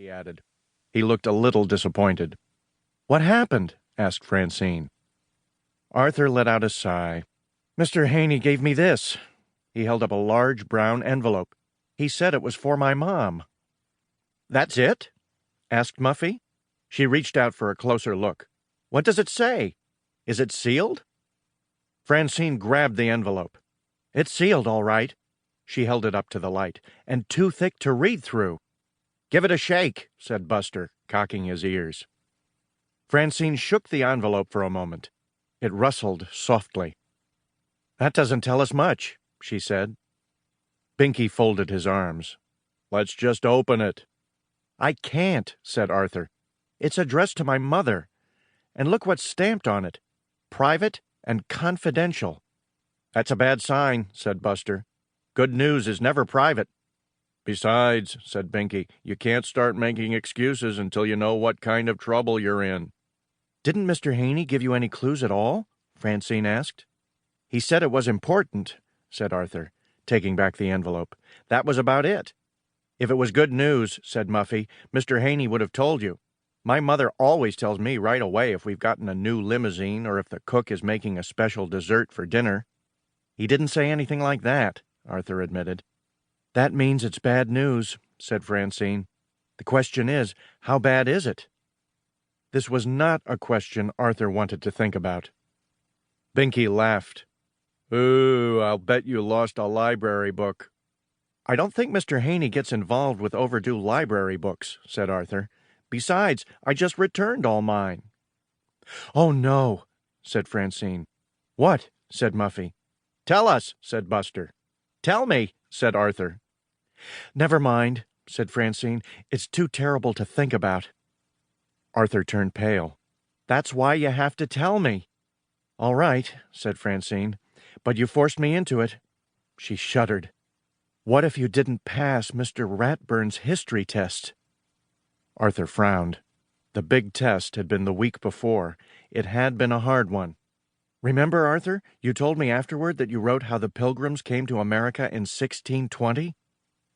he added. He looked a little disappointed. "What happened?" asked Francine. Arthur let out a sigh. "Mr. Haney gave me this." He held up a large brown envelope. "He said it was for my mom." "That's it?" asked Muffy. She reached out for a closer look. "What does it say? Is it sealed?" Francine grabbed the envelope. "It's sealed, all right." She held it up to the light. "And too thick to read through." "Give it a shake," said Buster, cocking his ears. Francine shook the envelope for a moment. It rustled softly. "That doesn't tell us much," she said. Binky folded his arms. "Let's just open it." "I can't," said Arthur. "It's addressed to my mother. And look what's stamped on it. Private and confidential." "That's a bad sign," said Buster. "Good news is never private." "Besides," said Binky, "you can't start making excuses until you know what kind of trouble you're in." "Didn't Mr. Haney give you any clues at all?" Francine asked. "He said it was important," said Arthur, taking back the envelope. "That was about it." "If it was good news," said Muffy, "Mr. Haney would have told you. My mother always tells me right away if we've gotten a new limousine or if the cook is making a special dessert for dinner." "He didn't say anything like that," Arthur admitted. "That means it's bad news," said Francine. "The question is, how bad is it?" This was not a question Arthur wanted to think about. Binky laughed. "Ooh, I'll bet you lost a library book." "I don't think Mr. Haney gets involved with overdue library books," said Arthur. "Besides, I just returned all mine." "Oh, no," said Francine. "What?" said Muffy. "Tell us," said Buster. "Tell me," said Arthur. "Never mind," said Francine. "It's too terrible to think about." Arthur turned pale. "That's why you have to tell me." "All right," said Francine. "But you forced me into it." She shuddered. "What if you didn't pass Mr. Ratburn's history test?" Arthur frowned. The big test had been the week before. It had been a hard one. "Remember, Arthur, you told me afterward that you wrote how the Pilgrims came to America in 1620?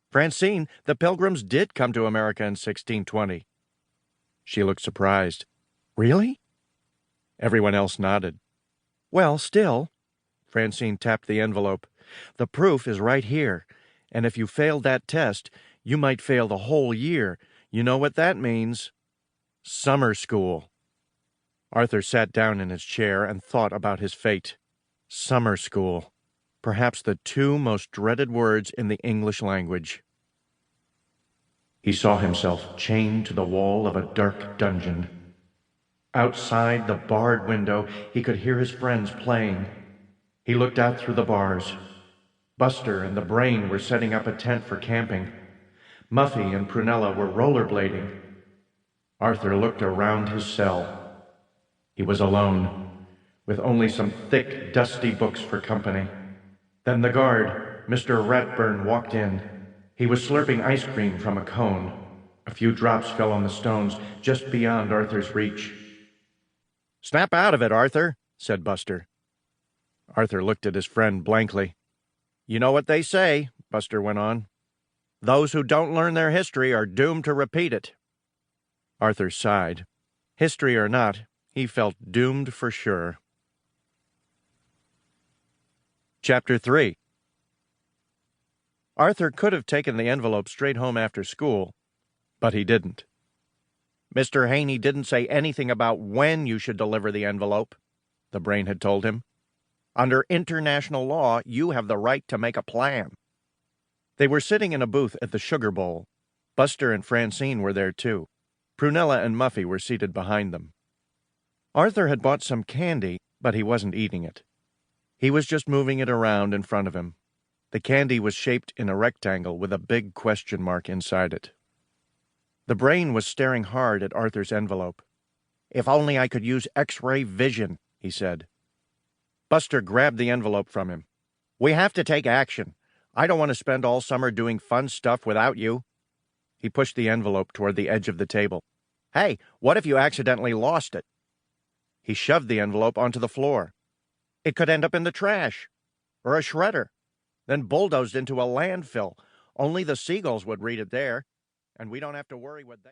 "Francine, the Pilgrims did come to America in 1620. She looked surprised. "Really?" Everyone else nodded. "Well, still," Francine tapped the envelope, "the proof is right here. And if you failed that test, you might fail the whole year. You know what that means. Summer school." Arthur sat down in his chair and thought about his fate. Summer school. Perhaps the two most dreaded words in the English language. He saw himself chained to the wall of a dark dungeon. Outside the barred window, he could hear his friends playing. He looked out through the bars. Buster and the Brain were setting up a tent for camping. Muffy and Prunella were rollerblading. Arthur looked around his cell. He was alone, with only some thick, dusty books for company. Then the guard, Mr. Ratburn, walked in. He was slurping ice cream from a cone. A few drops fell on the stones just beyond Arthur's reach. "Snap out of it, Arthur," said Buster. Arthur looked at his friend blankly. "You know what they say," Buster went on. "Those who don't learn their history are doomed to repeat it." Arthur sighed. History or not, he felt doomed for sure. Chapter 3. Arthur could have taken the envelope straight home after school, but he didn't. "Mr. Haney didn't say anything about when you should deliver the envelope," the Brain had told him. "Under international law, you have the right to make a plan." They were sitting in a booth at the Sugar Bowl. Buster and Francine were there too. Prunella and Muffy were seated behind them. Arthur had bought some candy, but he wasn't eating it. He was just moving it around in front of him. The candy was shaped in a rectangle with a big question mark inside it. The Brain was staring hard at Arthur's envelope. "If only I could use X-ray vision," he said. Buster grabbed the envelope from him. "We have to take action. I don't want to spend all summer doing fun stuff without you." He pushed the envelope toward the edge of the table. "Hey, what if you accidentally lost it?" He shoved the envelope onto the floor. "It could end up in the trash, or a shredder, then bulldozed into a landfill. Only the seagulls would read it there, and we don't have to worry what they..."